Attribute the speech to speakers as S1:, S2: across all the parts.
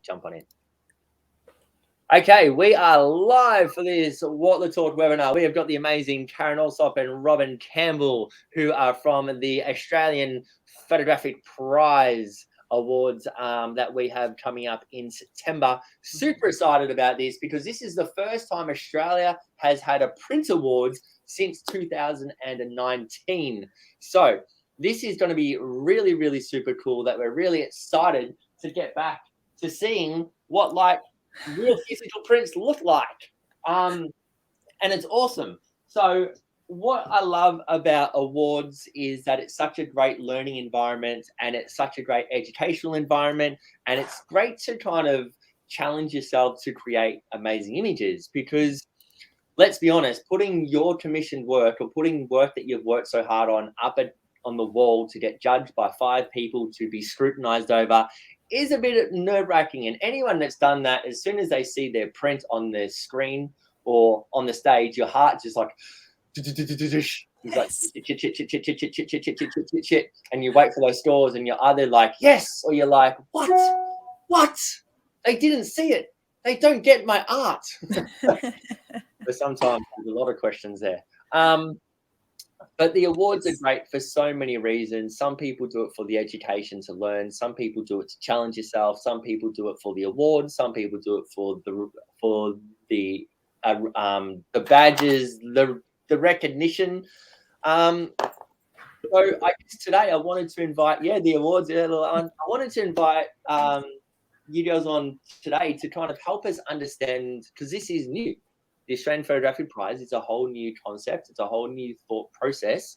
S1: jump on in. Okay, we are live for this What the Talk webinar. We have got the amazing Karen Alsop and Robyn Campbell, who are from the Australian Photographic Prize Awards that we have coming up in September. Super excited about this because this is the first time Australia has had a print awards since 2019. So this is going to be really, really super cool that we're really excited to get back to seeing what real physical prints look like. And it's awesome. So what I love about awards is that it's such a great learning environment and it's such a great educational environment, and it's great to kind of challenge yourself to create amazing images, because let's be honest, putting your commissioned work or putting work that you've worked so hard on on the wall to get judged by 5 people to be scrutinized over is a bit nerve-wracking. And anyone that's done that, as soon as they see their print on their screen or on the stage, your heart just like, and you wait for those scores, and you're either like, yes, or you're like, what? They didn't see it. They don't get my art. But sometimes there's a lot of questions there. But the awards are great for so many reasons. Some people do it for the education to learn. Some people do it to challenge yourself. Some people do it for the awards. Some people do it for the badges, the recognition. So I guess today I wanted to invite, the awards. I wanted to invite you guys on today to kind of help us understand, because this is new. The Australian Photographic Prize is a whole new concept. It's a whole new thought process.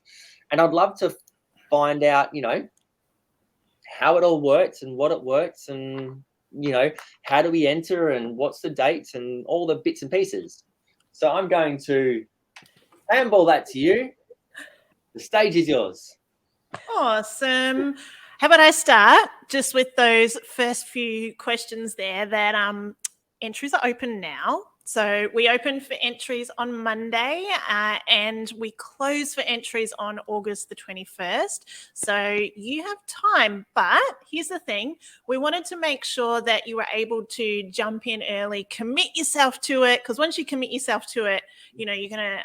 S1: And I'd love to find out, how it all works and what it works and, how do we enter and what's the dates and all the bits and pieces. So I'm going to handball that to you. The stage is yours.
S2: Awesome. How about I start just with those first few questions there that entries are open now. So we open for entries on Monday and we close for entries on August the 21st. So you have time, but here's the thing. We wanted to make sure that you were able to jump in early, commit yourself to it, because once you commit yourself to it, you're going to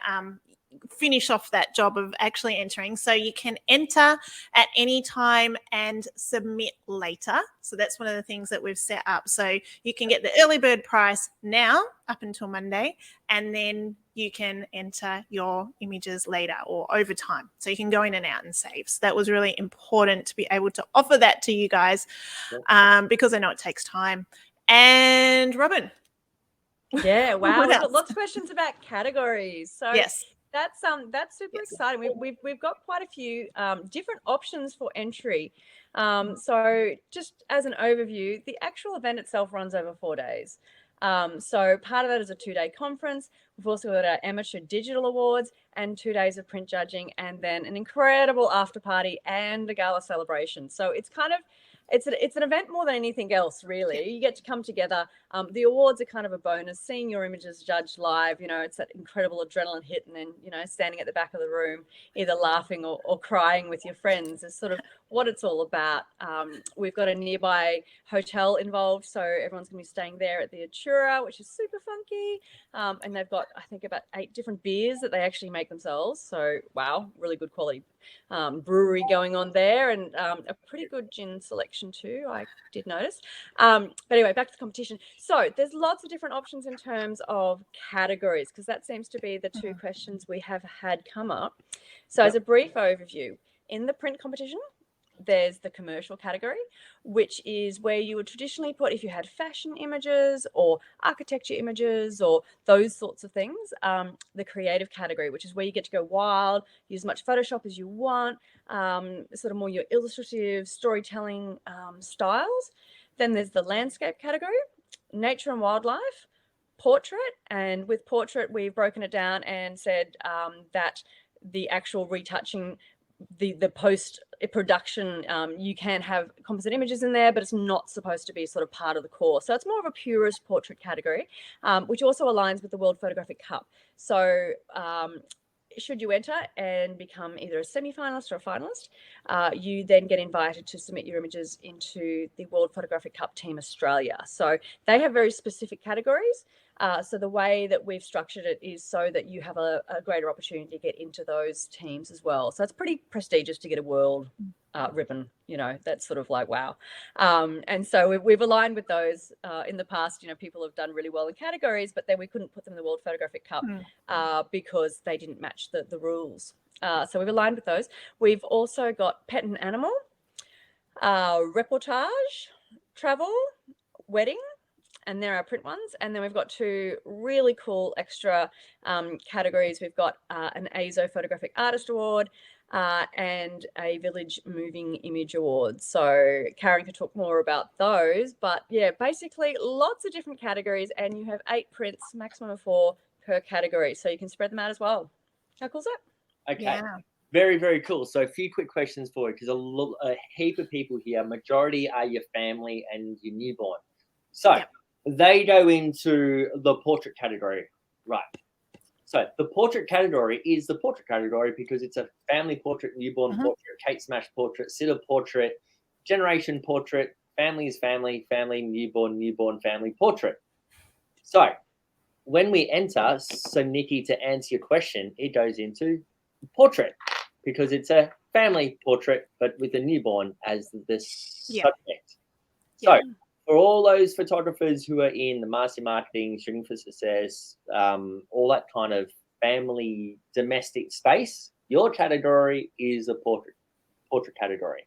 S2: finish off that job of actually entering. So you can enter at any time and submit later. So that's one of the things that we've set up. So you can get the early bird price now up until Monday, and then you can enter your images later or over time. So you can go in and out and save. So that was really important to be able to offer that to you guys because I know it takes time. And Robyn.
S3: Yeah, wow. We've got lots of questions about categories. So
S2: yes.
S3: That's super exciting. We've got quite a few different options for entry. So just as an overview, the actual event itself runs over 4 days. So part of that is a 2-day conference. We've also got our amateur digital awards and 2 days of print judging, and then an incredible after party and a gala celebration. So it's kind of it's an event more than anything else, really. You get to come together. The awards are kind of a bonus. Seeing your images judged live, it's that incredible adrenaline hit, and then, standing at the back of the room, either laughing or crying with your friends is sort of what it's all about. We've got a nearby hotel involved, so everyone's going to be staying there at the Atura, which is super funky. And they've got, I think, about 8 different beers that they actually make themselves. So, wow, really good quality brewery going on there, and a pretty good gin selection too, I did notice. But anyway, back to the competition. So there's lots of different options in terms of categories, because that seems to be the 2 questions we have had come up. So as a brief overview, in the print competition, there's the commercial category, which is where you would traditionally put, if you had fashion images or architecture images or those sorts of things. The creative category, which is where you get to go wild, use as much Photoshop as you want, sort of more your illustrative storytelling styles. Then there's the landscape category, nature and wildlife, portrait, and with portrait we've broken it down and said that the actual retouching, the post production, you can have composite images in there, but it's not supposed to be sort of part of the core. So it's more of a purist portrait category, which also aligns with the World Photographic Cup. So should you enter and become either a semi-finalist or a finalist, you then get invited to submit your images into the World Photographic Cup Team Australia. So they have very specific categories. So the way that we've structured it is so that you have a greater opportunity to get into those teams as well. So it's pretty prestigious to get a world ribbon, that's sort of like, wow. And so we've aligned with those. In the past, people have done really well in categories, but then we couldn't put them in the World Photographic Cup because they didn't match the rules. So we've aligned with those. We've also got pet and animal, reportage, travel, wedding, and there are print ones. And then we've got 2 really cool extra categories. We've got an ASO Photographic Artist Award and a Village Moving Image Award. So Karen can talk more about those. But yeah, basically lots of different categories, and you have 8 prints, maximum of 4 per category. So you can spread them out as well. How cool is that?
S1: Okay.
S2: Yeah.
S1: Very, very cool. So a few quick questions for you, because a heap of people here, majority are your family and your newborn. So they go into the portrait category, right? So the portrait category is the portrait category because it's a family portrait, newborn portrait, Kate Smash portrait, sitter portrait, generation portrait, family is family, family, newborn, family portrait. So when we enter, so Nikki, to answer your question, it goes into portrait because it's a family portrait, but with a newborn as the subject. So for all those photographers who are in the master marketing, shooting for success, all that kind of family domestic space, your category is a portrait category.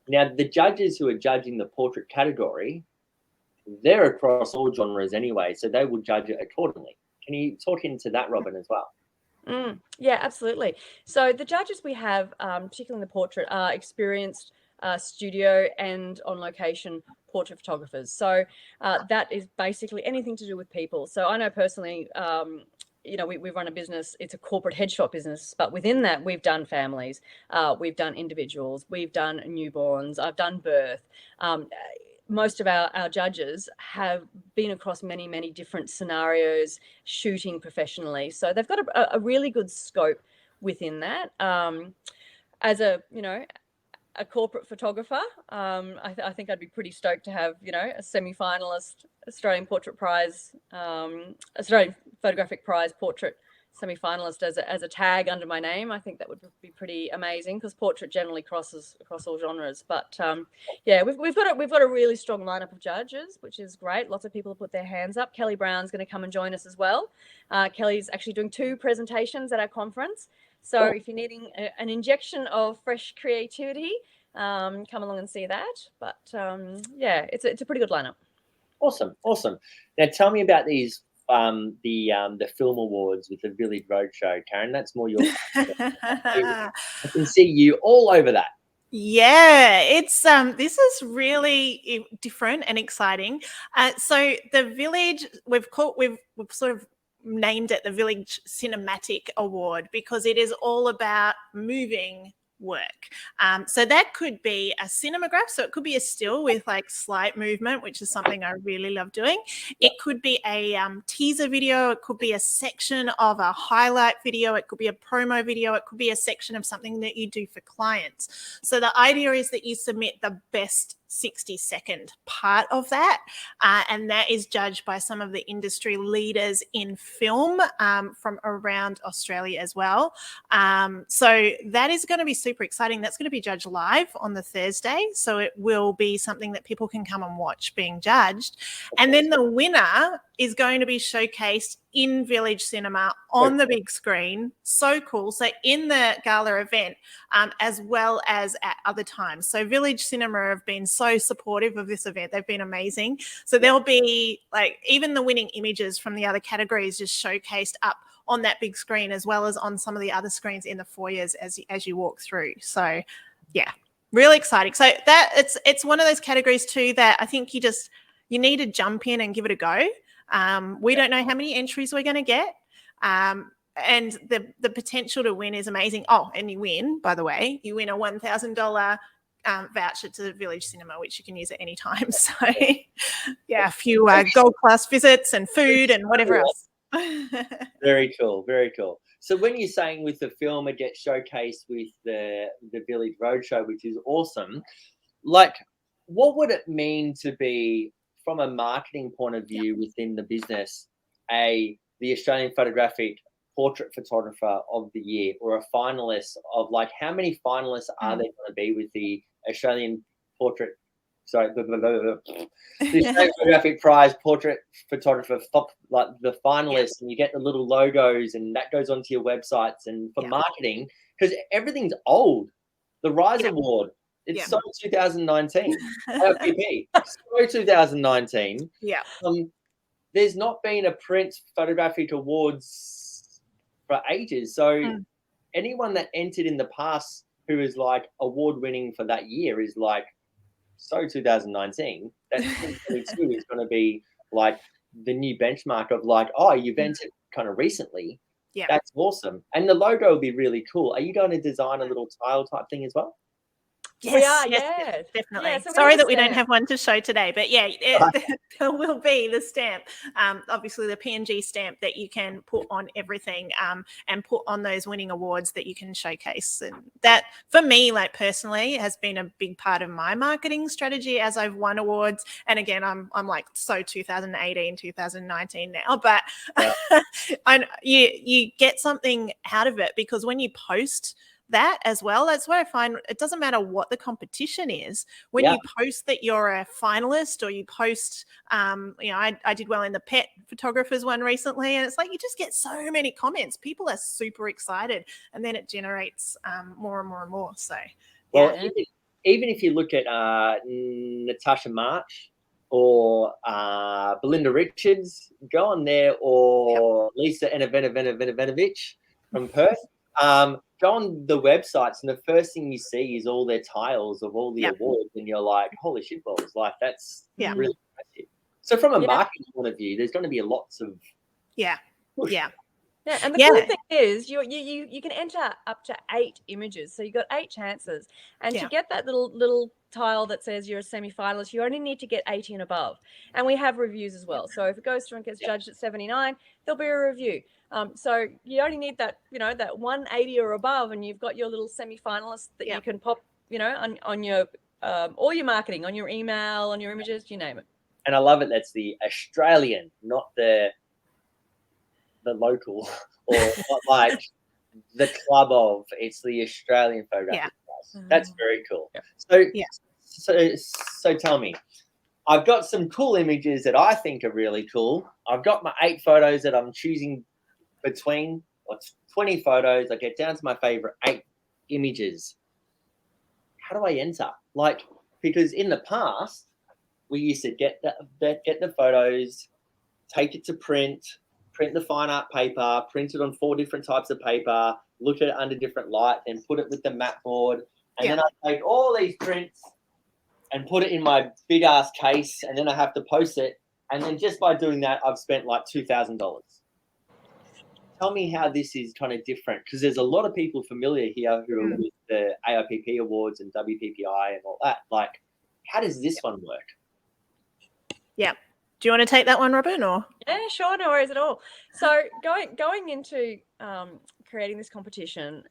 S1: Now, the judges who are judging the portrait category, they're across all genres anyway, so they will judge it accordingly. Can you talk into that, Robyn, as well?
S3: Yeah, absolutely. So the judges we have, particularly in the portrait, are experienced studio and on location portrait photographers. So that is basically anything to do with people. So I know personally, we run a business, it's a corporate headshot business, but within that we've done families, we've done individuals, we've done newborns, I've done birth. Most of our judges have been across many, many different scenarios shooting professionally. So they've got a really good scope within that. As a corporate photographer, I think I'd be pretty stoked to have, a semi-finalist Australian Photographic Prize portrait semi-finalist as a tag under my name. I think that would be pretty amazing because portrait generally crosses across all genres. But we've got a really strong lineup of judges, which is great. Lots of people have put their hands up. Kelly Brown's going to come and join us as well. Kelly's actually doing 2 presentations at our conference. So if you're needing an injection of fresh creativity, come along and see that. But it's a pretty good lineup. Awesome.
S1: Now tell me about these the film awards with the Village Roadshow, Karen. That's more your I can see you all over that.
S2: Yeah, it's this is really different and exciting. So the Village, we've sort of named it the Village Cinematic Award because it is all about moving work. So that could be a cinematograph, so it could be a still with like slight movement, which is something I really love doing. It could be a teaser video, it could be a section of a highlight video, it could be a promo video, it could be a section of something that you do for clients. So the idea is that you submit the best 60-second part of that, and that is judged by some of the industry leaders in film from around Australia as well. So that is going to be super exciting. That's going to be judged live on the Thursday, so it will be something that people can come and watch being judged. And then the winner is going to be showcased in Village Cinema on the big screen. So cool. So in the gala event, as well as at other times. So Village Cinema have been so supportive of this event. They've been amazing. So there'll be like even the winning images from the other categories just showcased up on that big screen, as well as on some of the other screens in the foyers as you walk through. So yeah, really exciting. So that it's one of those categories too that I think you need to jump in and give it a go. We don't know how many entries we're going to get. And the potential to win is amazing. Oh, and you win, by the way, you win a $1,000 voucher to the Village Cinema, which you can use at any time. So yeah, a few gold class visits and food and whatever else.
S1: Very cool, very cool. So when you're saying with the film, it gets showcased with the Village Roadshow, which is awesome. Like, what would it mean to be, from a marketing point of view within the business, the Australian Photographic Portrait Photographer of the Year, or a finalist of, like, how many finalists are there going to be with the Australian Portrait? Sorry, the Australian Photographic Prize Portrait Photographer, like the finalists, and you get the little logos, and that goes onto your websites. And for marketing, because everything's old. The Rise Award, it's so 2019. LPP, so 2019.
S2: Yeah.
S1: There's not been a print photographic awards for ages. So anyone that entered in the past who is like award winning for that year is like, so 2019, that 2022 is going to be like the new benchmark of like, oh, you've entered kind of recently.
S2: Yeah.
S1: That's awesome. And the logo will be really cool. Are you going to design a little tile type thing as well?
S3: Yes, we are,
S2: yes, definitely.
S3: Yeah, so
S2: sorry that we don't have one to show today, but there will be the stamp, obviously the PNG stamp that you can put on everything, and put on those winning awards that you can showcase. And that, for me, like personally, has been a big part of my marketing strategy as I've won awards. And again, I'm like so 2018, 2019 now, but you get something out of it, because when you post that as well, that's where I find it doesn't matter what the competition is. When you post that you're a finalist, or you post, I did well in the pet photographers one recently, and it's like you just get so many comments. People are super excited, and then it generates more and more and more. So,
S1: even if you look at Natasha March or Belinda Richards, go on there, or Lisa Enevenovich from Perth. Go on the websites, and the first thing you see is all their tiles of all the awards, and you're like, holy shit balls, like that's really impressive. So from a marketing point of view, there's going to be lots of push.
S3: Yeah, and the cool thing is you can enter up to 8 images, so you've got 8 chances, and to get that little tile that says you're a semi-finalist, you only need to get 80 and above. And we have reviews as well, so if it goes through and gets judged at 79, there'll be a review. So you only need that, that 180 or above, and you've got your little semi-finalist that you can pop, on your all your marketing, on your email, on your images, you name it.
S1: And I love it. That's the Australian, not the local, or not like the club of. It's the Australian Photographic Prize. That's very cool. So tell me, I've got some cool images that I think are really cool. I've got my 8 photos that I'm choosing between, 20 photos. I get down to my favorite 8 images. How do I enter? Like, because in the past we used to get the photos, take it to print the fine art paper, print it on 4 different types of paper, look at it under different light, and put it with the mat board. And then I take all these prints and put it in my big ass case, and then I have to post it. And then just by doing that, I've spent like $2,000. Tell me how this is kind of different, because there's a lot of people familiar here who are with the AIPP awards and WPPI and all that. Like, how does this one work? Yeah.
S2: Do you want to take that one, Robyn? Or
S3: sure, no worries at all. So going into creating this competition,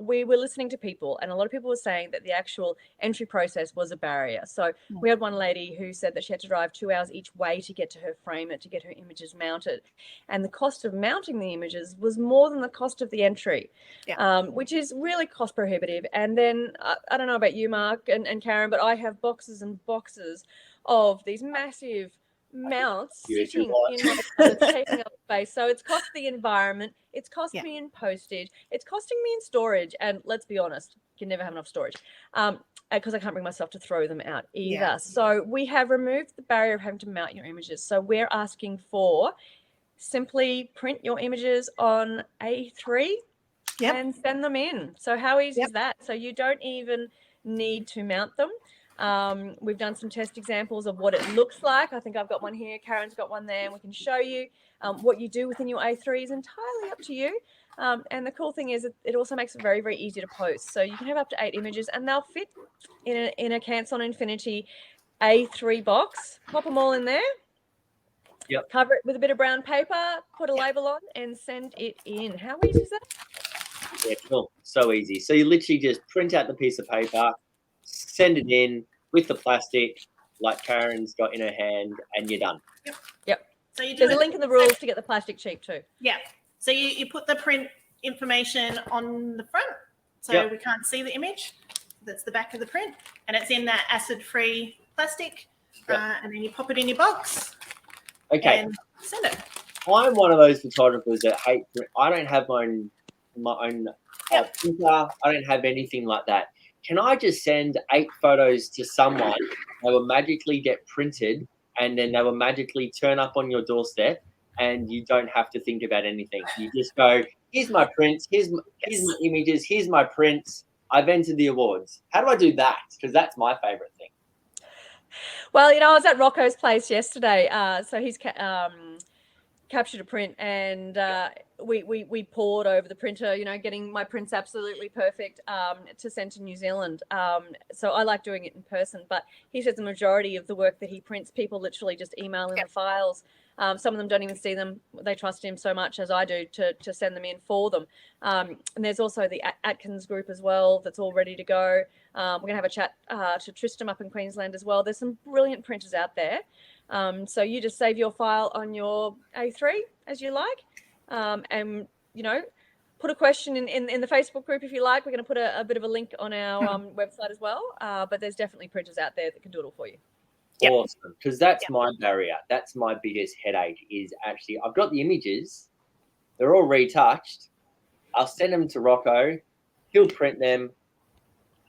S3: we were listening to people, and a lot of people were saying that the actual entry process was a barrier. So we had one lady who said that she had to drive 2 hours each way to get to her framer, to get her images mounted, and the cost of mounting the images was more than the cost of the entry, which is really cost prohibitive. And then I don't know about you, Mark and Karen, but I have boxes and boxes of these massive mounts sitting in my closet, taking up space. So it's cost the environment, it's cost me in postage, it's costing me in storage, and let's be honest, you can never have enough storage because I can't bring myself to throw them out either. So we have removed the barrier of having to mount your images. So we're asking for simply print your images on A3 and send them in. So how easy is that? So you don't even need to mount them. We've done some test examples of what it looks like. I think I've got one here, Karen's got one there, and we can show you what you do within your A3 is entirely up to you. And the cool thing is it also makes it very, very easy to post. So you can have up to 8 images, and they'll fit in a Canson Infinity A3 box. Pop them all in there,
S1: Yep.
S3: Cover it with a bit of brown paper, put a label on, and send it in. How easy is that?
S1: Yeah, cool. So easy. So you literally just print out the piece of paper, send it in with the plastic, like Karen's got in her hand, and you're done.
S3: Yep.
S2: So you do
S3: There's a link in the rules to get the plastic cheap too.
S2: Yeah. So you put the print information on the front, so we can't see the image. That's the back of the print, and it's in that acid-free plastic. And then you pop it in your box.
S1: Okay.
S2: And send it.
S1: I'm one of those photographers that hate print. I don't have my own printer. I don't have anything like that. Can I just send 8 photos to someone? They will magically get printed, and then they will magically turn up on your doorstep, and you don't have to think about anything. You just go, here's my prints, here's my images, here's my prints. I've entered the awards. How do I do that? Because that's my favorite thing.
S3: Well, I was at Rocco's place yesterday. So he's captured a print, and we poured over the printer, getting my prints absolutely perfect to send to New Zealand. So I like doing it in person, but he says the majority of the work that he prints, people literally just email in the files. Some of them don't even see them. They trust him so much, as I do, to send them in for them. And there's also the Atkins group as well that's all ready to go. We're going to have a chat to Tristram up in Queensland as well. There's some brilliant printers out there. So you just save your file on your A3 as you like, and put a question in the Facebook group if you like. We're going to put a bit of a link on our website as well, but there's definitely printers out there that can do it all for you.
S1: Awesome, because that's my barrier. That's my biggest headache, is actually I've got the images, they're all retouched. I'll send them to Rocco, he'll print them,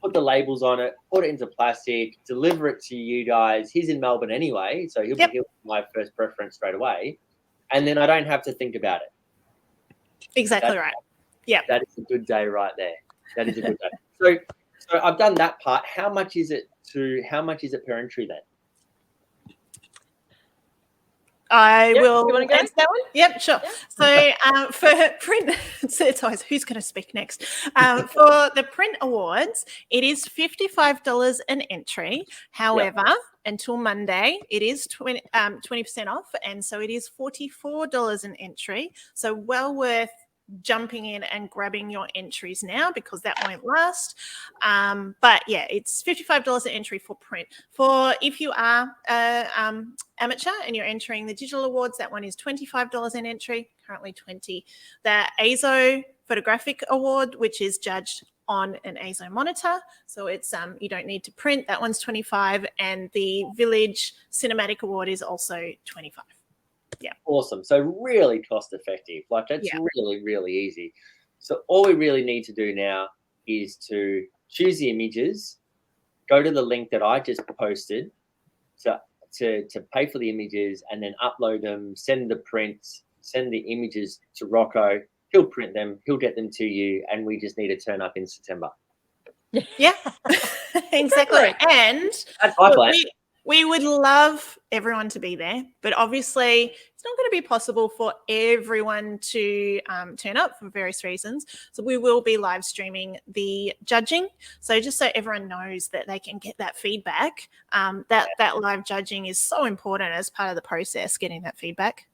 S1: put the labels on it, put it into plastic, deliver it to you guys. He's in Melbourne anyway, so he'll be my first preference straight away. And then I don't have to think about it.
S2: Exactly right. Yeah.
S1: That is a good day right there. That is a good day. So I've done that part. How much is it per entry then?
S2: I will
S3: you wanna go?
S2: answer that one. Yep, sure.
S3: Yeah.
S2: So for print, it's always who's going to speak next. For the print awards, it is $55 an entry. However, until Monday, it is 20% off, and so it is $44 an entry. So well worth jumping in and grabbing your entries now, because that won't last. But yeah, it's $55 an entry for print. For if you are amateur and you're entering the digital awards, that one is $25 an entry, currently $20. The ASO Photographic Award, which is judged on an ASO monitor, so it's you don't need to print, that one's $25, and the Village Cinematic Award is also $25. Yeah.
S1: Awesome. So really cost effective. Like that's really, really easy. So all we really need to do now is to choose the images, go to the link that I just posted to pay for the images, and then upload them, send the prints, send the images to Rocco. He'll print them, he'll get them to you, and we just need to turn up in September.
S2: Yeah, exactly. And
S1: that's my plan.
S2: We would love everyone to be there, but obviously it's not going to be possible for everyone to turn up for various reasons. So we will be live streaming the judging. So just so everyone knows that they can get that feedback, that live judging is so important as part of the process, getting that feedback.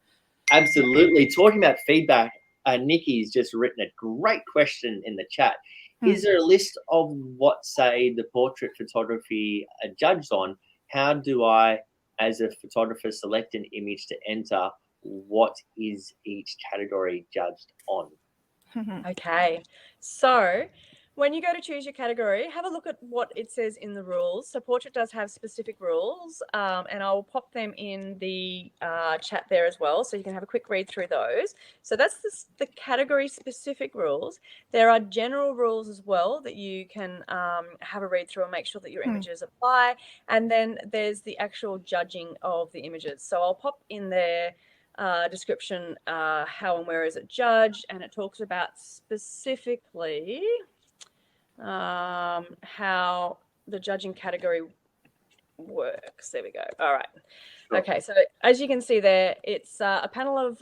S1: Absolutely. Talking about feedback, Nikki's just written a great question in the chat. Is there a list of what, say, the portrait photography are judged on? How do I, as a photographer, select an image to enter? What is each category judged on?
S3: Okay, so when you go to choose your category, have a look at what it says in the rules. So portrait does have specific rules, and I'll pop them in the chat there as well, so you can have a quick read through those. So that's the category specific rules. There are general rules as well that you can have a read through and make sure that your images apply. And then there's the actual judging of the images. So I'll pop in there description, how and where is it judged, and it talks about specifically how the judging category works. There we go. All right. Okay, so as you can see there, it's a panel of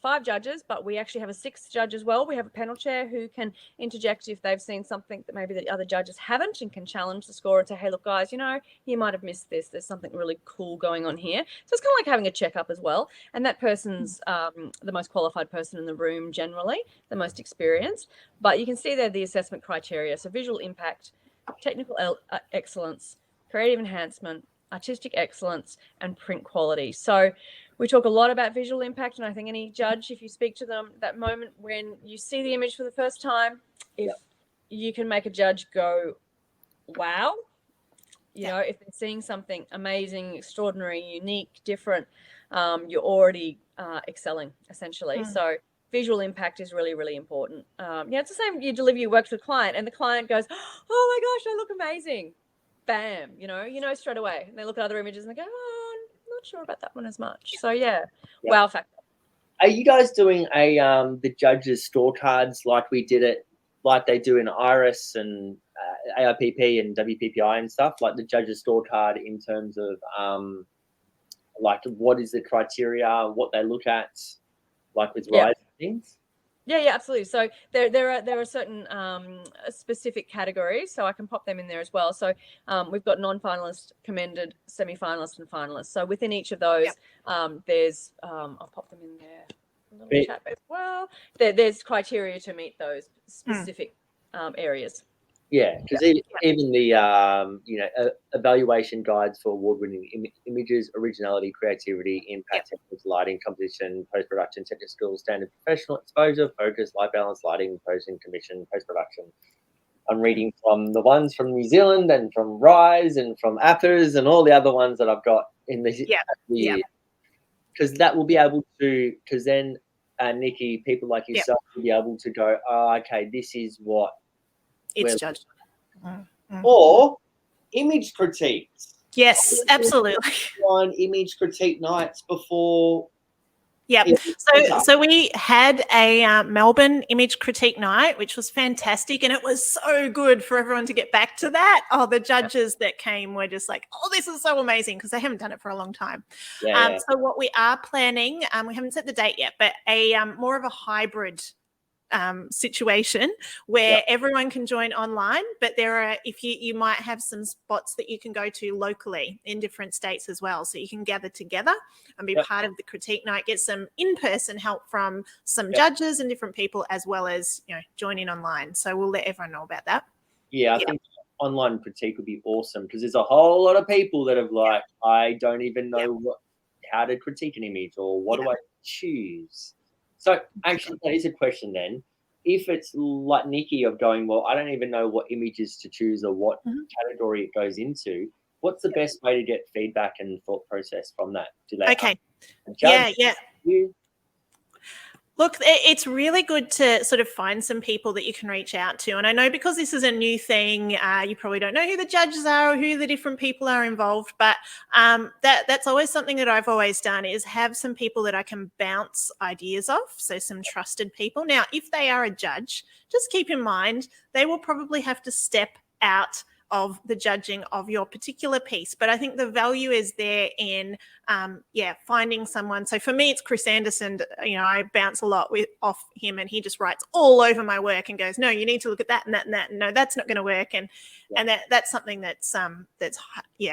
S3: 5 judges, but we actually have a 6th judge as well. We have a panel chair who can interject if they've seen something that maybe the other judges haven't, and can challenge the score and say, hey, look, guys, you might have missed this. There's something really cool going on here. So it's kind of like having a checkup as well. And that person's the most qualified person in the room generally, the most experienced. But you can see there the assessment criteria. So visual impact, technical excellence, creative enhancement, artistic excellence, and print quality. So we talk a lot about visual impact, and I think any judge, if you speak to them, that moment when you see the image for the first time, if you can make a judge go, wow, if they're seeing something amazing, extraordinary, unique, different, you're already excelling, essentially. So visual impact is really, really important. It's the same. You deliver your work to the client, and the client goes, oh my gosh, I look amazing. Bam, you know straight away. And they look at other images and they go, oh, I'm not sure about that one as much. So wow factor.
S1: Are you guys doing the judges scorecards like we did it, like they do in IRIS and AIPP and WPPI and stuff, like the judges scorecard in terms of like what is the criteria, what they look at, like with rising things?
S3: Yeah, absolutely. So there are certain specific categories, so I can pop them in there as well. So we've got non-finalist, commended, semi-finalist, and finalist. So within each of those, there's I'll pop them in there in the little chat as well. There's criteria to meet those specific areas.
S1: Yeah, because even the evaluation guides for award-winning images, originality, creativity, impact, technical lighting, composition, post-production, technical skills, standard professional exposure, focus, light balance, lighting, posing, commission, post-production. I'm reading from the ones from New Zealand and from Rise and from Appers and all the other ones that I've got in the year. Because that will be able to, because then, Nikki, people like yourself will be able to go, oh, okay, this is what
S2: it's judged.
S1: Or image critiques.
S2: Yes, absolutely.
S1: On image critique nights before.
S2: Yep. So we had a Melbourne image critique night, which was fantastic, and it was so good for everyone to get back to that. Oh, the judges that came were just like, oh, this is so amazing, because they haven't done it for a long time. So what we are planning, we haven't set the date yet, but a more of a hybrid situation where everyone can join online, but there are, if you might have some spots that you can go to locally in different states as well, so you can gather together and be part of the critique night, get some in-person help from some judges and different people, as well as joining online. So we'll let everyone know about that.
S1: I think online critique would be awesome, because there's a whole lot of people that have like, I don't even know how to critique an image, or what do I choose. So actually, that is a question then. If it's like Nikki of going, well, I don't even know what images to choose or what category it goes into, what's the best way to get feedback and thought process from that? Do they
S2: Look, it's really good to sort of find some people that you can reach out to. And I know because this is a new thing, you probably don't know who the judges are or who the different people are involved. But that's always something that I've always done, is have some people that I can bounce ideas off. So some trusted people. Now, if they are a judge, just keep in mind they will probably have to step out of the judging of your particular piece. But I think the value is there in, finding someone. So for me, it's Chris Anderson. I bounce a lot off him, and he just writes all over my work and goes, no, you need to look at that and that and that. And no, that's not going to work. And that's something that's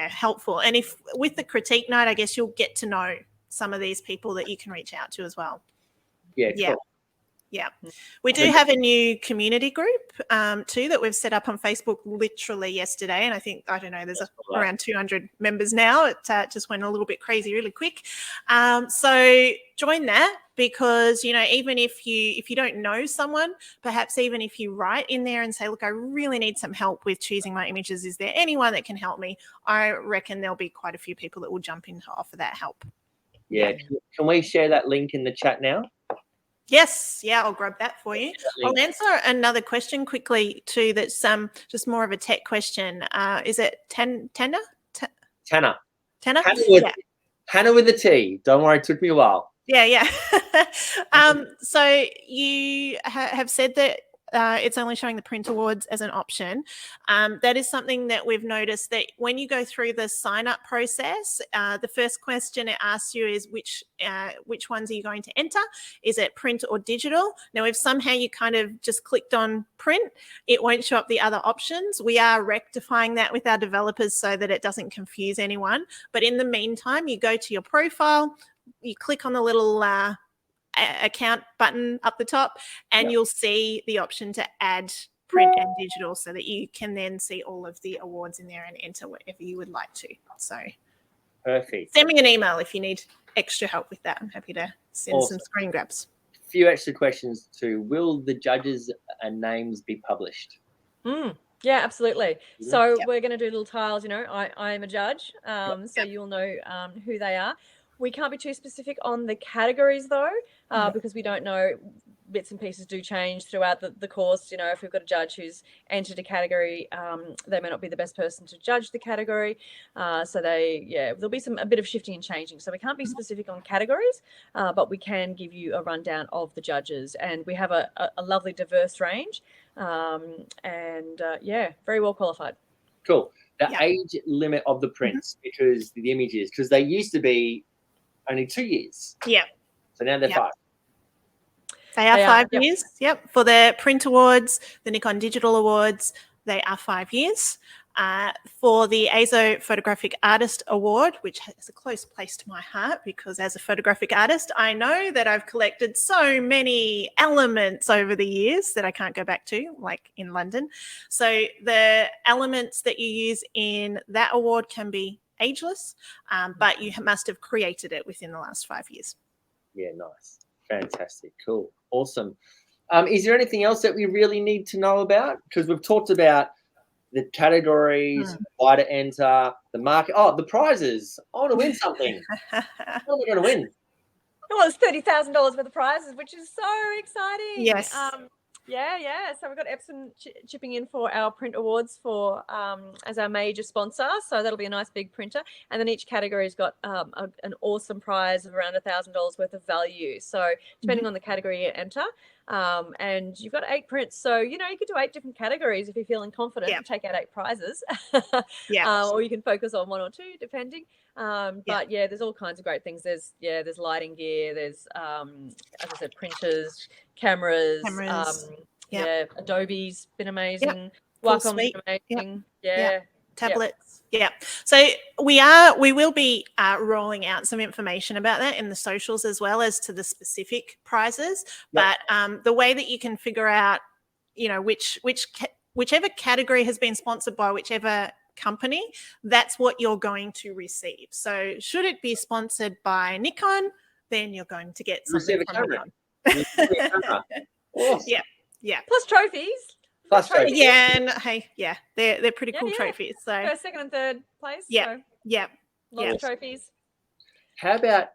S2: helpful. And if with the critique night, I guess you'll get to know some of these people that you can reach out to as well.
S1: Cool.
S2: Yeah, we do have a new community group too that we've set up on Facebook literally yesterday, and there's around 200 members now. It just went a little bit crazy really quick. So join that, because even if you don't know someone, perhaps even if you write in there and say, look, I really need some help with choosing my images, is there anyone that can help me? I reckon there'll be quite a few people that will jump in to offer that help.
S1: Can we share that link in the chat now?
S2: Yes, I'll grab that for you. I'll answer another question quickly too. That's just more of a tech question. Is it Tanner?
S1: Tanner.
S2: Hannah
S1: with a T. Don't worry, it took me a while.
S2: Yeah. So you have said that it's only showing the print awards as an option. That is something that we've noticed, that when you go through the sign-up process, the first question it asks you is which ones are you going to enter? Is it print or digital? Now, if somehow you kind of just clicked on print, it won't show up the other options. We are rectifying that with our developers so that it doesn't confuse anyone. But in the meantime, you go to your profile, you click on the little account button up the top, and you'll see the option to add print and digital, so that you can then see all of the awards in there and enter whatever you would like to. So
S1: perfect.
S2: Send me an email if you need extra help with that. I'm happy to send some screen grabs.
S1: A few extra questions too. Will the judges' names be published?
S3: Yeah, absolutely. So we're going to do little tiles. I am a judge, so you'll know who they are. We can't be too specific on the categories though, because we don't know. Bits and pieces do change throughout the course. If we've got a judge who's entered a category, they may not be the best person to judge the category. So there'll be a bit of shifting and changing. So we can't be specific on categories, but we can give you a rundown of the judges. And we have a lovely diverse range, and very well qualified.
S1: Cool. The age limit of the prints, because the images, because they used to be only 2 years.
S2: Yeah.
S1: So now they're 5.
S2: They are 5 years. Yep. For the print awards, the Nikon Digital Awards, they are 5 years. For the ASO Photographic Artist Award, which has a close place to my heart, because as a photographic artist, I know that I've collected so many elements over the years that I can't go back to, like in London. So the elements that you use in that award can be ageless, but you must have created it within the last 5 years.
S1: Yeah, nice. Fantastic. Cool. Awesome. Is there anything else that we really need to know about? Because we've talked about the categories, why to enter, the market. Oh, the prizes. I want to win something. What am I going to win?
S3: Well, it's $30,000 worth of prizes, which is so exciting.
S2: Yes.
S3: So we've got Epson chipping in for our print awards for as our major sponsor. So that'll be a nice big printer. And then each category's got an awesome prize of around $1,000 worth of value. So depending on the category you enter, and you've got 8 prints. So, you could do 8 different categories if you're feeling confident to take out 8 prizes. Or you can focus on 1 or 2, depending. But there's all kinds of great things. There's lighting gear. There's, as I said, printers, cameras. Adobe's been amazing. Wacom's been amazing.
S2: Tablets. So we will be rolling out some information about that in the socials, as well as to the specific prizes. But the way that you can figure out, whichever category has been sponsored by whichever company, that's what you're going to receive. So should it be sponsored by Nikon, then you're going to get something from Nikon.
S1: Awesome.
S3: Plus trophies.
S2: Yeah, and they're pretty cool trophies. So
S3: first, second, and third place. Lots of trophies.
S1: How about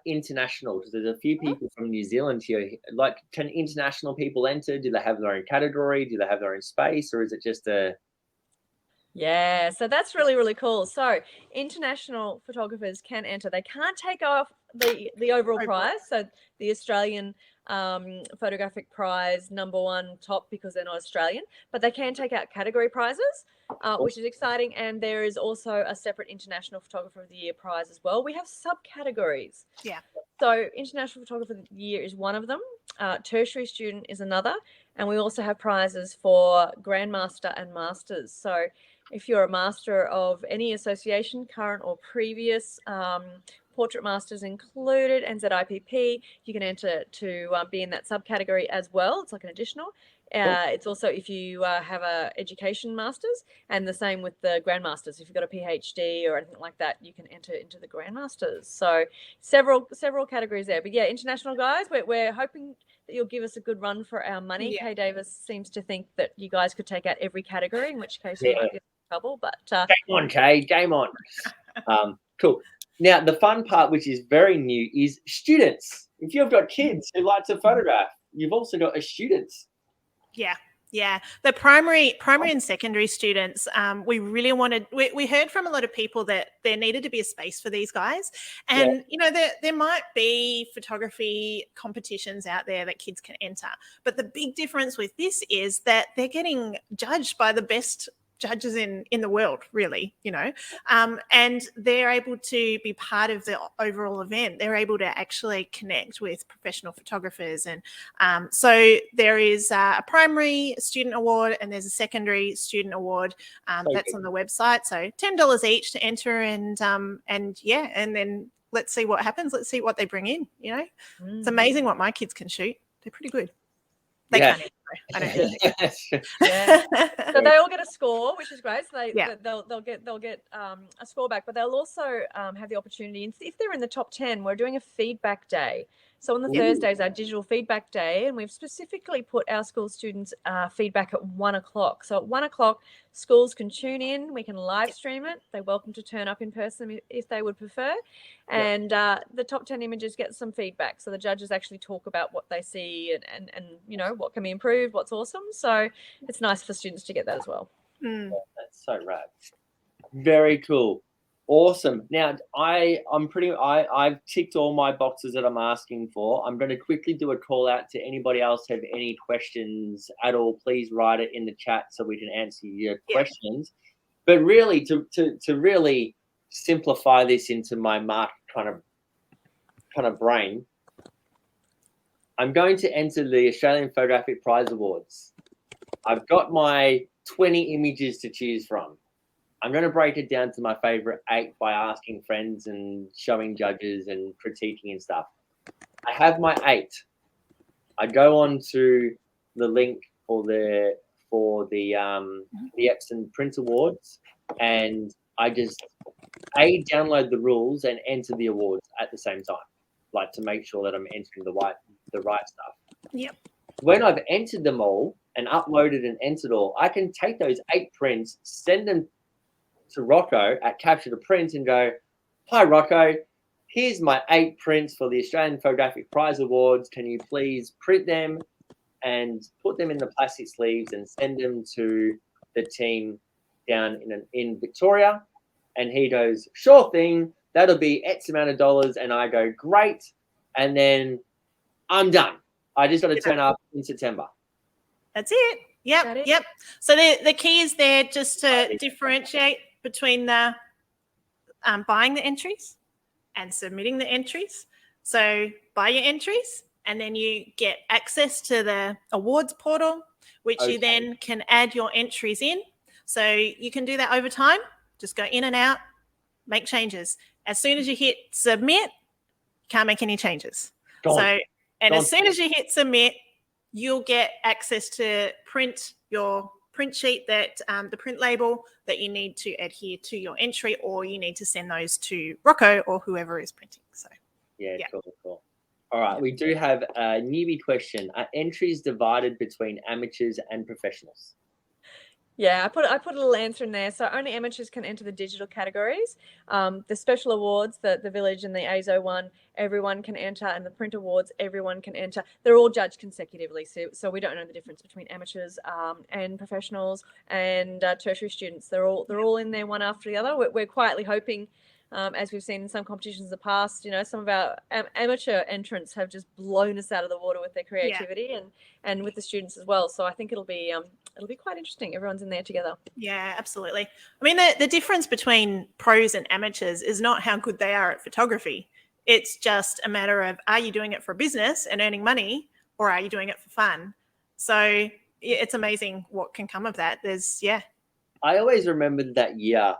S1: international? Because there's a few people from New Zealand here. Like, can international people enter? Do they have their own category? Do they have their own space, or is it just a?
S3: Yeah, so that's really, really cool. So international photographers can enter. They can't take off the overall prize. So the Australian Photographic Prize #1 top, because they're not Australian, but they can take out category prizes, which is exciting. And there is also a separate International Photographer of the Year prize as well. We have subcategories. So International Photographer of the Year is one of them. Tertiary student is another. And we also have prizes for Grandmaster and Masters. So if you're a master of any association, current or previous, Portrait Masters included, NZIPP, you can enter to be in that subcategory as well. It's like an additional. It's also if you have a education masters, and the same with the Grandmasters. If you've got a PhD or anything like that, you can enter into the Grandmasters. So several categories there. But yeah, international guys, we're hoping that you'll give us a good run for our money. Kay Davis seems to think that you guys could take out every category, in which case you might get in trouble. But
S1: game on, Kay, game on. Cool. Now, the fun part, which is very new, is students. If you've got kids who like to photograph, you've also got students.
S2: Yeah, the primary and secondary students, we really wanted, we heard from a lot of people that there needed to be a space for these guys. And, you know, there might be photography competitions out there that kids can enter. But the big difference with this is that they're getting judged by the best judges in the world, really, you know, and they're able to be part of the overall event. They're able to actually connect with professional photographers. And so there is a primary student award and there's a secondary student award that's on the website. So $10 each to enter, and yeah, and then let's see what happens. Let's see what they bring in, you know. It's amazing what my kids can shoot. They're pretty good. They can't. I don't know.
S3: Yeah. So they all get a score, which is great. So they'll get a score back, but they'll also have the opportunity. If they're in the top 10, we're doing a feedback day. So on the Thursdays, our digital feedback day, and we've specifically put our school students feedback at 1 o'clock. So at 1 o'clock, schools can tune in. We can live stream it. They're welcome to turn up in person if they would prefer. And the top 10 images get some feedback. So the judges actually talk about what they see and you know, what can be improved, what's awesome. So it's nice for students to get that as well.
S1: Yeah, that's so rad. Very cool. Awesome. Now I've ticked all my boxes that I'm asking for. I'm going to quickly do a call out to anybody else have any questions at all. Please write it in the chat so we can answer your questions. But really, to really simplify this into my mark kind of brain, I'm going to enter the Australian Photographic Prize Awards. I've got my 20 images to choose from. I'm going to break it down to my favorite 8 by asking friends and showing judges and critiquing and stuff. I have my 8. I go on to the link for the Epson Print Awards, and I just download the rules and enter the awards at the same time, like to make sure that I'm entering the right stuff.
S2: Yep.
S1: When I've entered them all and uploaded and entered all, I can take those 8 prints, send them to Rocco at Capture to Print and go, "Hi Rocco, here's my 8 prints for the Australian Photographic Prize Awards. Can you please print them and put them in the plastic sleeves and send them to the team down in Victoria?" And he goes, "Sure thing, that'll be X amount of dollars." And I go, "Great." And then I'm done. I just got to turn up in September.
S2: That's it. Yep. So the key is there just to differentiate between the buying the entries and submitting the entries. So buy your entries and then you get access to the awards portal, which you then can add your entries in. So you can do that over time. Just go in and out, make changes. As soon as you hit submit, you can't make any changes. As soon as you hit submit, you'll get access to print your print sheet, that the print label that you need to adhere to your entry, or you need to send those to Rocco or whoever is printing. So
S1: cool. All right, we do have a newbie question. Are entries divided between amateurs and professionals?
S3: Yeah, I put a little answer in there. So only amateurs can enter the digital categories. The special awards, the Village and the AZO one, everyone can enter, and the print awards, everyone can enter. They're all judged consecutively, so we don't know the difference between amateurs and professionals and tertiary students. They're all in there one after the other. We're quietly hoping, as we've seen in some competitions in the past, you know, some of our amateur entrants have just blown us out of the water with their creativity and with the students as well. So I think it'll be quite interesting. Everyone's in there together.
S2: Yeah, absolutely. I mean, the difference between pros and amateurs is not how good they are at photography. It's just a matter of, are you doing it for business and earning money, or are you doing it for fun? So it's amazing what can come of that. I
S1: always remembered that year,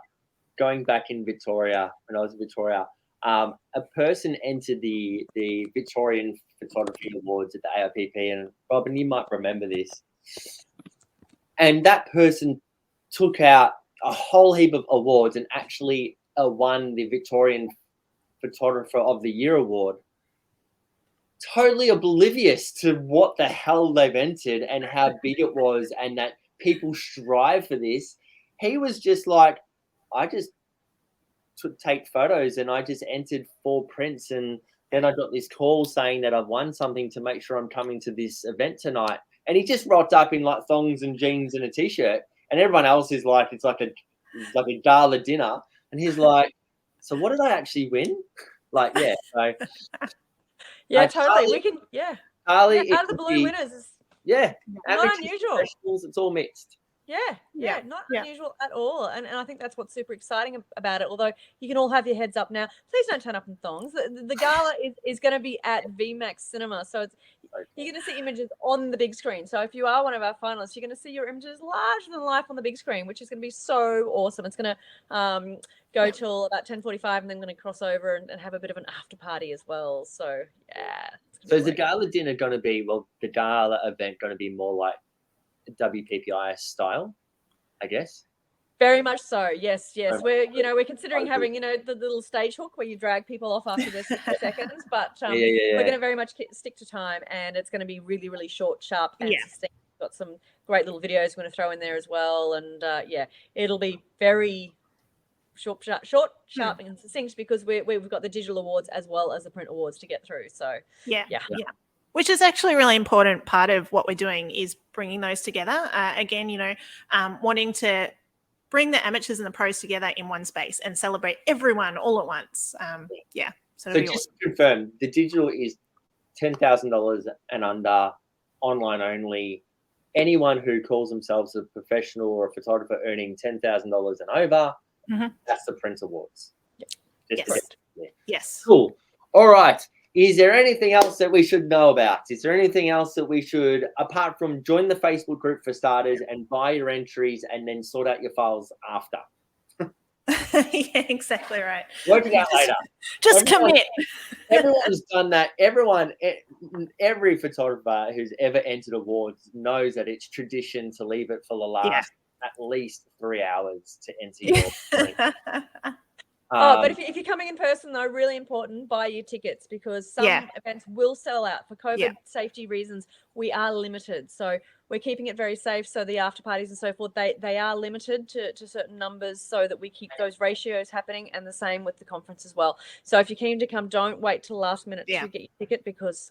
S1: going back in Victoria, when I was in Victoria, a person entered the Victorian Photography Awards at the AIPP, and Robyn, you might remember this. And that person took out a whole heap of awards and actually won the Victorian Photographer of the Year award, totally oblivious to what the hell they've entered and how big it was and that people strive for this. He was just like, I just take photos and I just entered 4 prints, and then I got this call saying that I've won something to make sure I'm coming to this event tonight. and he just rocked up in like thongs and jeans and a t-shirt, and everyone else is like, it's like a gala dinner, and he's like, so what did I actually win? Like, yeah, so
S3: Yeah, totally.
S1: Charlie,
S3: We can, yeah.
S1: Charlie,
S3: Out of the blue winners is
S1: yeah,
S3: not unusual.
S1: Professionals, it's all mixed.
S3: Yeah, not unusual at all. And I think that's what's super exciting about it. Although you can all have your heads up now. Please don't turn up in thongs. The gala is going to be at VMAX Cinema. So you're going to see images on the big screen. So if you are one of our finalists, you're going to see your images larger than life on the big screen, which is going to be so awesome. It's going to go till about 10:45 and then going to cross over and have a bit of an after party as well. So, yeah.
S1: So is the gala dinner going to be, the gala event going to be more like WPPI style, I guess?
S3: Very much so. Yes. We're considering having, the little stage hook where you drag people off after their 60 seconds, but we're going to very much stick to time, and it's going to be really, really short, sharp, fancy scenes. We've got some great little videos we're going to throw in there as well, and it'll be very short, sharp, and succinct because we've got the digital awards as well as the print awards to get through. So yeah.
S2: Which is actually a really important part of what we're doing is bringing those together. Again, wanting to bring the amateurs and the pros together in one space and celebrate everyone all at once. So
S1: just to confirm, the digital is $10,000 and under, online only. Anyone who calls themselves a professional or a photographer earning $10,000 and over, that's the print awards.
S2: Yes.
S1: Cool. All right. Is there anything else that we should know about? Is there anything else that we should, apart from join the Facebook group for starters and buy your entries and then sort out your files after?
S2: Yeah, exactly right.
S1: Work it out later.
S2: Just commit.
S1: Everyone's done that. Every photographer who's ever entered awards knows that it's tradition to leave it for the last at least 3 hours to enter your print.
S3: But if you're coming in person, though, really important, buy your tickets because some events will sell out. For COVID safety reasons, we are limited. So we're keeping it very safe. So the after parties and so forth, they are limited to certain numbers so that we keep those ratios happening, and the same with the conference as well. So if you're keen to come, don't wait till the last minute to get your ticket because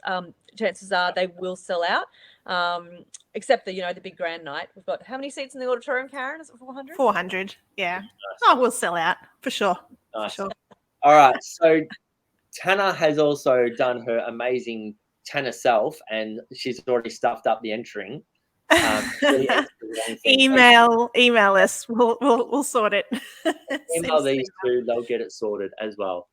S3: chances are they will sell out. Except the big grand night. We've got how many seats in the auditorium, Karen? Is it 400?
S2: 400, yeah. Nice. Oh, we'll sell out for sure.
S1: Nice.
S2: For sure.
S1: All right. So Tanner has also done her amazing Tanner self, and she's already stuffed up the entering.
S2: Email us. We'll sort it.
S1: Email these two; they'll get it sorted as well.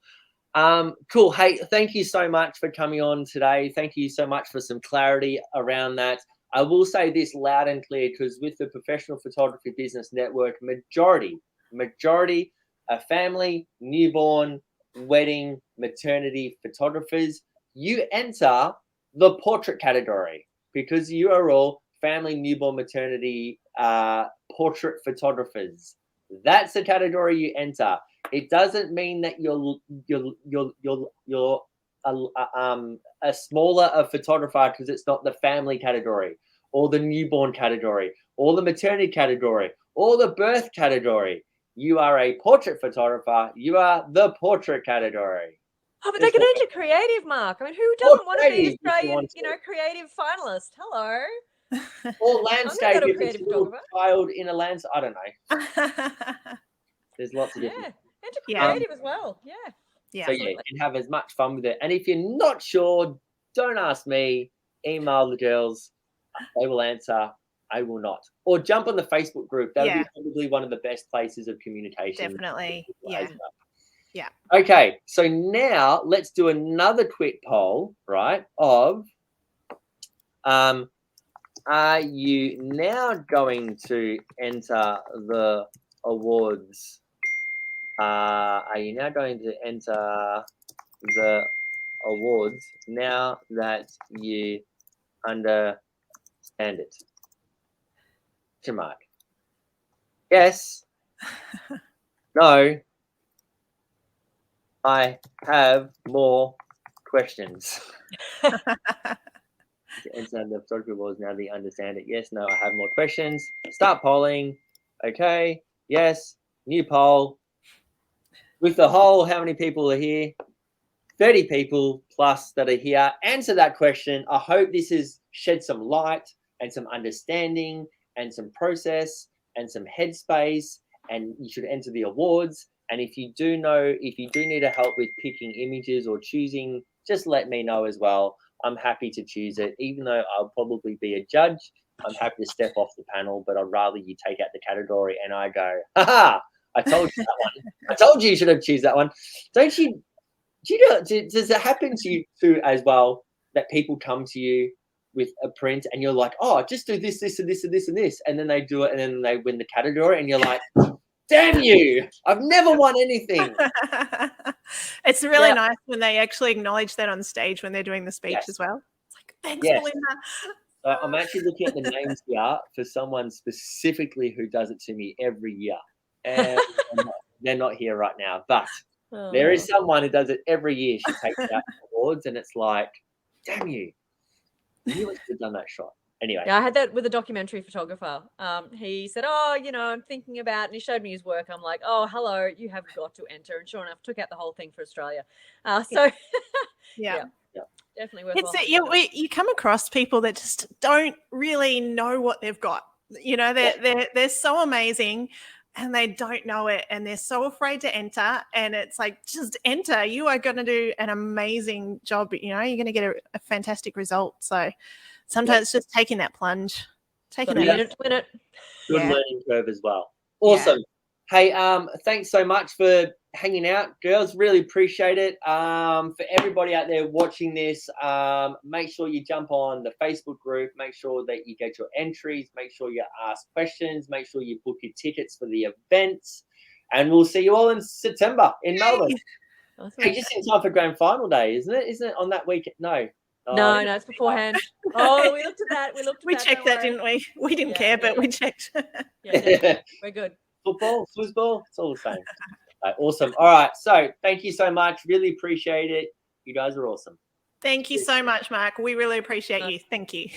S1: Cool. Hey, thank you so much for coming on today. Thank you so much for some clarity around that. I will say this loud and clear because with the Professional Photography Business Network, majority are family, newborn, wedding, maternity photographers. You enter the portrait category because you are all family, newborn, maternity portrait photographers. That's the category you enter. It doesn't mean that you're a smaller photographer because it's not the family category or the newborn category or the maternity category or the birth category. You are a portrait photographer. You are the portrait category.
S3: Oh, but they can enter creative, Mark. I mean, who doesn't want to be Australian, creative finalist? Hello.
S1: Or landscape if it's a little child in a landscape. I don't know. There's lots of different.
S3: Enter creative as well. Yeah.
S1: So you can have as much fun with it. And if you're not sure, don't ask me. Email the girls. They will answer. I will not. Or jump on the Facebook group. That would be probably one of the best places of communication.
S2: Definitely. Yeah.
S1: Okay. So now let's do another quick poll, right? Of are you now going to enter the awards? Are you now going to enter the awards now that you understand it? Mark. Yes. No. I have more questions. Enter the photography awards now that you understand it. Yes. No. I have more questions. Start polling. Okay. Yes. New poll. With the whole, how many people are here? 30 people plus that are here. Answer that question. I hope this has shed some light. and some understanding and some process and some headspace, and you should enter the awards. And if you do need a help with picking images or choosing, just let me know as well. I'm happy to choose it, even though I'll probably be a judge. I'm happy to step off the panel, but I'd rather you take out the category and I go, ha! I told you that one. I told you should have choose that one. Don't you? Does it happen to you too as well, that people come to you with a print and you're like, oh, just do this, this, and this, and this, and this, and then they do it and then they win the category and you're like, damn you! I've never won anything.
S2: It's really nice when they actually acknowledge that on stage when they're doing the speech as well. It's like, thanks for winning that.
S1: So I'm actually looking at the names here for someone specifically who does it to me every year. And they're not here right now, but there is someone who does it every year. She takes out awards and it's like, damn you. You should have done that shot. Anyway.
S3: Yeah, I had that with a documentary photographer. He said, oh, I'm thinking about, and he showed me his work. I'm like, oh, hello, you have got to enter. And sure enough, took out the whole thing for Australia. Definitely worthwhile.
S2: You come across people that just don't really know what they've got. They're so amazing and they don't know it and they're so afraid to enter. And it's like, just enter. You are going to do an amazing job. You're going to get a fantastic result. So sometimes it's just taking that plunge.
S3: Win it.
S1: Good learning curve as well. Awesome. Yeah. Hey, thanks so much for hanging out, girls. Really appreciate it. For everybody out there watching this, make sure you jump on the Facebook group. Make sure that you get your entries. Make sure you ask questions. Make sure you book your tickets for the events. And we'll see you all in September in Melbourne. Awesome. Hey, just in time for grand final day, isn't it? Isn't it on that weekend? No.
S3: No, it's beforehand. Oh, we looked at that.
S2: We checked that, didn't we? We didn't care, but we checked.
S3: We're good.
S1: Football, foosball, it's all the same. Awesome. All right. So thank you so much. Really appreciate it. You guys are awesome.
S2: Thank you so much, Mark. We really appreciate you. Thank you.